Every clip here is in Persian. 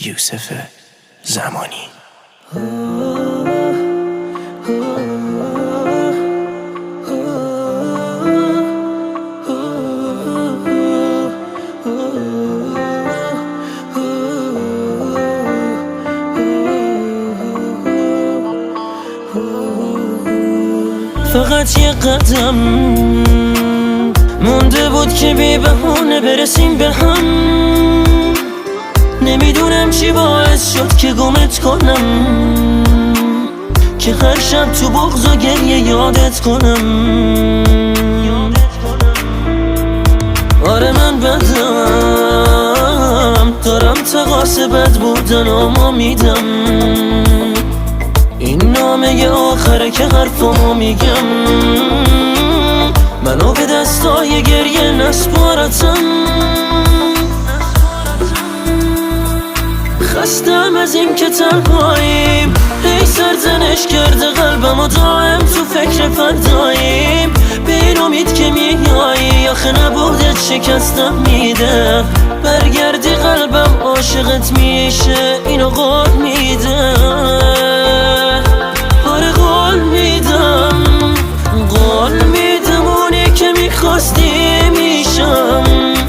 یوسف زمانی. فقط یه قدم مونده بود که بی بهونه برسیم به هم. نمیدونم چی باعث شد که گمت کنم، که هر شب تو بغض و گریه یادت کنم. آره من بدم، دارم تقاص بد بودن اما میدم. این نامه آخره که حرفمو میگم. منو به دستای گریه نسپارتم. خستم از این که تنهاییم، هی سرزنش کرده قلبم و دائم تو فکر فرداییم. به این امید که میایی آخه نبودت شکستم میده. برگردی قلبم عاشقت میشه، اینو قول میده. آره قول میدم، قول میدم اونی که میخواستی میشم.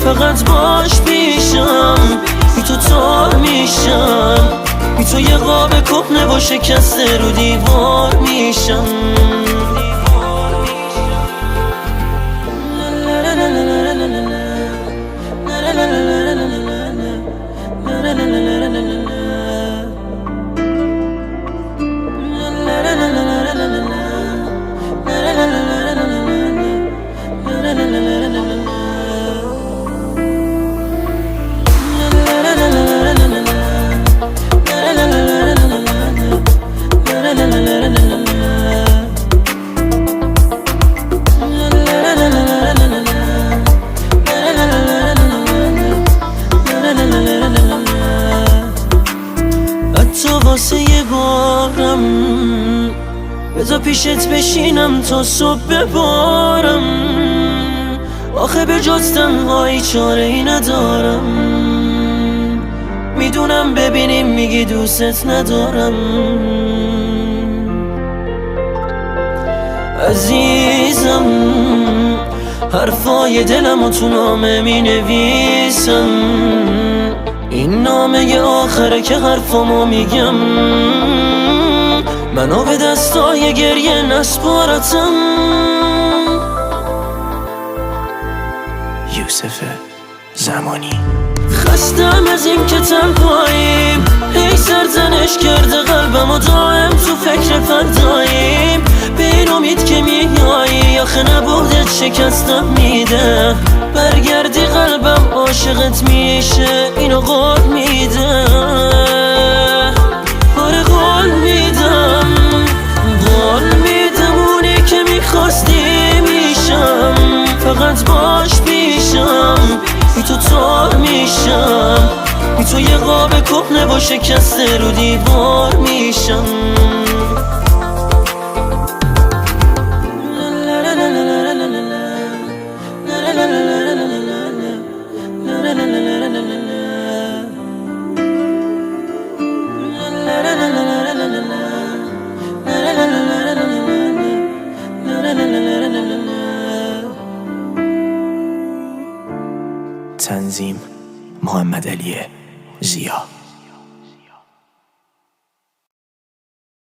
فقط باش پیشم، بی تو تار میشم. بی تو یه قاب کهنه و شکسته رو دیوار میشم. واسه یه بارم بذار پیشت بشینم تا صبح ببارم. آخه به جز تنهایی چاره ای ندارم. میدونم ببینیم میگی دوست ندارم. عزیزم حرفای دلم و تو نامه می نویسم. این نامه آخره که حرفمو میگم. منو به دستای گریه نسپارتم. یوسف زمانی. خستم از این که تنهاییم، هی سرزنش کرده قلبم و دائم تو فکر فرداییم. به این امید که میایی آخه نبودت شکستم میده. برگردی قلبم عاشقت میشه، اینو قول میده. آره قول میدم، قول میدم اونی که میخواستی میشم. فقط باش پیشم، بی تو تار میشم. بی تو یه قاب کهنه و شکسته رو دیوار میشم. تنظیم محمد علی ضیا.